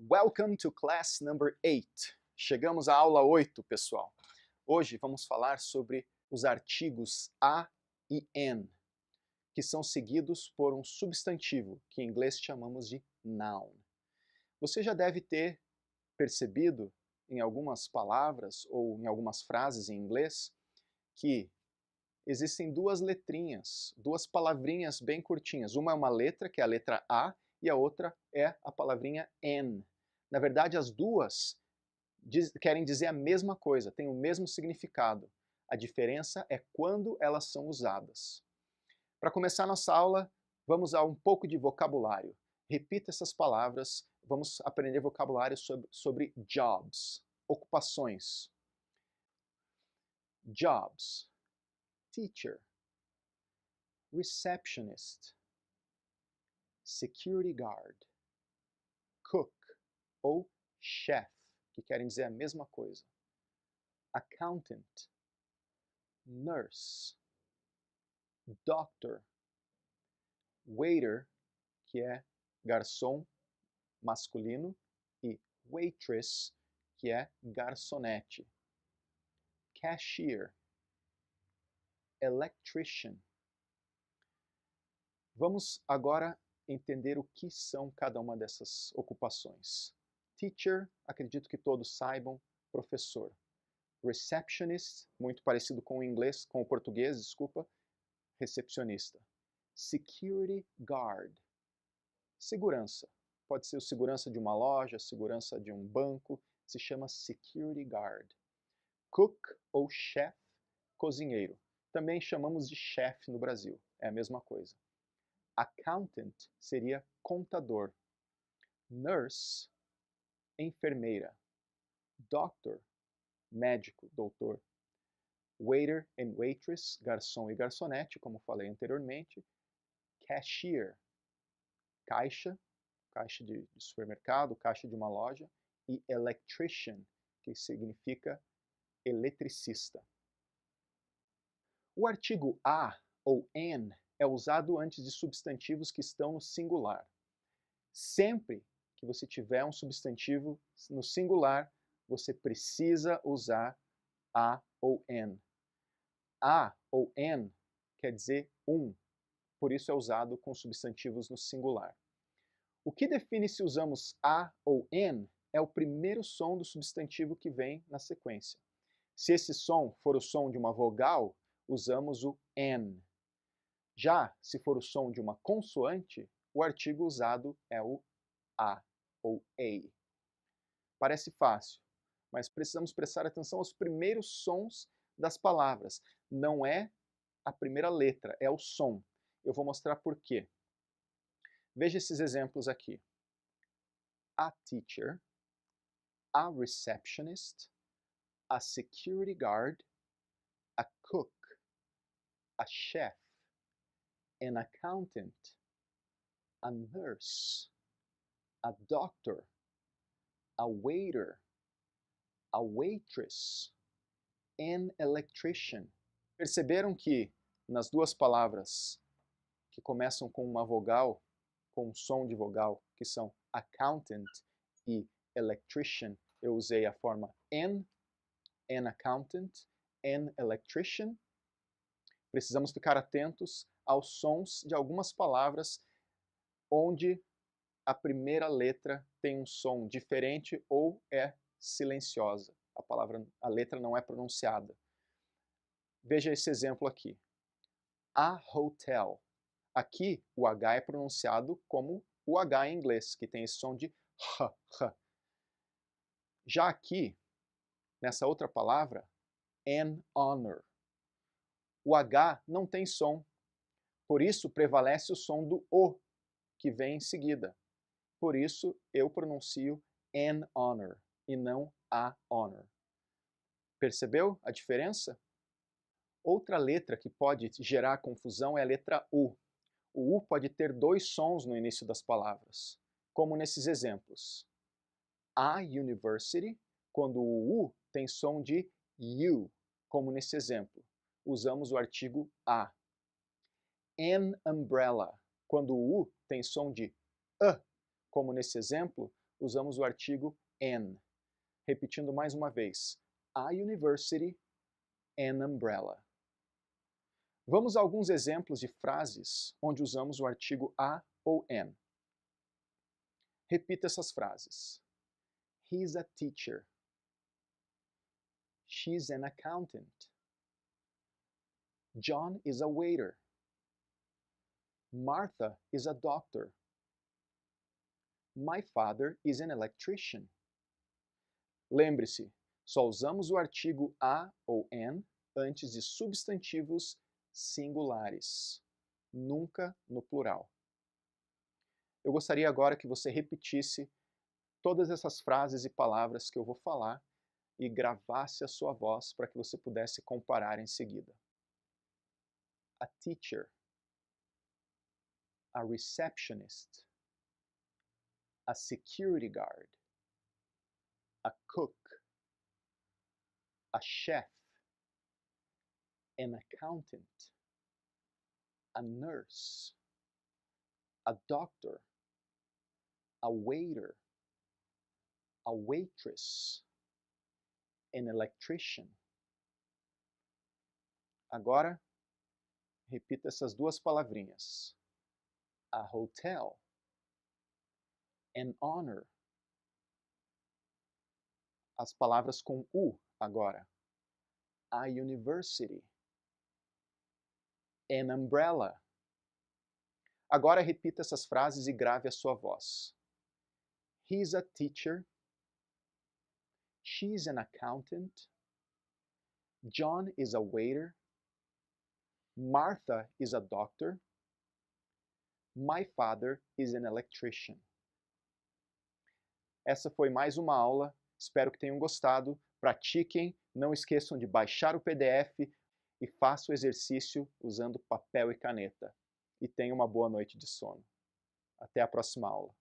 Welcome to class number 8. Chegamos à aula 8, pessoal. Hoje vamos falar sobre os artigos a e an, que são seguidos por um substantivo, que em inglês chamamos de noun. Você já deve ter percebido em algumas palavras ou em algumas frases em inglês que existem duas letrinhas, duas palavrinhas bem curtinhas. Uma é uma letra, que é a letra A, e a outra é a palavrinha an. Na verdade, as duas querem dizer a mesma coisa, têm o mesmo significado. A diferença é quando elas são usadas. Para começar nossa aula, vamos a um pouco de vocabulário. Repita essas palavras, vamos aprender vocabulário sobre jobs, ocupações. Jobs. Teacher, receptionist, security guard, cook ou chef, que querem dizer a mesma coisa, accountant, nurse, doctor, waiter, que é garçom masculino, e waitress, que é garçonete, cashier, electrician. Vamos agora entender o que são cada uma dessas ocupações. Teacher, acredito que todos saibam, professor. Receptionist, muito parecido com o inglês, com o português, desculpa, recepcionista. Security guard, segurança. Pode ser o segurança de uma loja, segurança de um banco, se chama security guard. Cook ou chef, cozinheiro. Também chamamos de chefe no Brasil, é a mesma coisa. Accountant seria contador. Nurse, enfermeira. Doctor, médico, doutor. Waiter and waitress, garçom e garçonete, como falei anteriormente. Cashier, caixa de supermercado, caixa de uma loja. E electrician, que significa eletricista. O artigo a ou an é usado antes de substantivos que estão no singular. Sempre que você tiver um substantivo no singular, você precisa usar a ou an. A ou an quer dizer um, por isso é usado com substantivos no singular. O que define se usamos a ou an é o primeiro som do substantivo que vem na sequência. Se esse som for o som de uma vogal, usamos o an. Já se for o som de uma consoante, o artigo usado é o a ou a. Parece fácil, mas precisamos prestar atenção aos primeiros sons das palavras. Não é a primeira letra, é o som. Eu vou mostrar por quê. Veja esses exemplos aqui. A teacher, a receptionist, a security guard, a cook, a chef, an accountant, a nurse, a doctor, a waiter, a waitress, an electrician. Perceberam que nas duas palavras que começam com uma vogal, com um som de vogal, que são accountant e electrician, eu usei a forma an accountant, an electrician. Precisamos ficar atentos aos sons de algumas palavras onde a primeira letra tem um som diferente ou é silenciosa. A letra não é pronunciada. Veja esse exemplo aqui. A hotel. Aqui o H é pronunciado como o H em inglês, que tem esse som de h. Já aqui, nessa outra palavra, an honor. O H não tem som, por isso prevalece o som do O, que vem em seguida. Por isso eu pronuncio an honor e não a honor. Percebeu a diferença? Outra letra que pode gerar confusão é a letra U. O U pode ter dois sons no início das palavras, como nesses exemplos. A university, quando o U tem som de U, como nesse exemplo. Usamos o artigo a. An umbrella, quando o U tem som de A, como nesse exemplo, usamos o artigo an. Repetindo mais uma vez, a university, an umbrella. Vamos a alguns exemplos de frases onde usamos o artigo a ou an. Repita essas frases. He's a teacher. She's an accountant. John is a waiter. Martha is a doctor. My father is an electrician. Lembre-se, só usamos o artigo a ou an antes de substantivos singulares, nunca no plural. Eu gostaria agora que você repetisse todas essas frases e palavras que eu vou falar e gravasse a sua voz para que você pudesse comparar em seguida. A teacher. A receptionist. A security guard. A cook. A chef. An accountant. A nurse. A doctor. A waiter. A waitress. An electrician. Agora, repita essas duas palavrinhas. A hotel. An honor. As palavras com U agora. A university. An umbrella. Agora repita essas frases e grave a sua voz. He's a teacher. She's an accountant. John is a waiter. Martha is a doctor. My father is an electrician. Essa foi mais uma aula. Espero que tenham gostado. Pratiquem. Não esqueçam de baixar o PDF e façam o exercício usando papel e caneta. E tenham uma boa noite de sono. Até a próxima aula.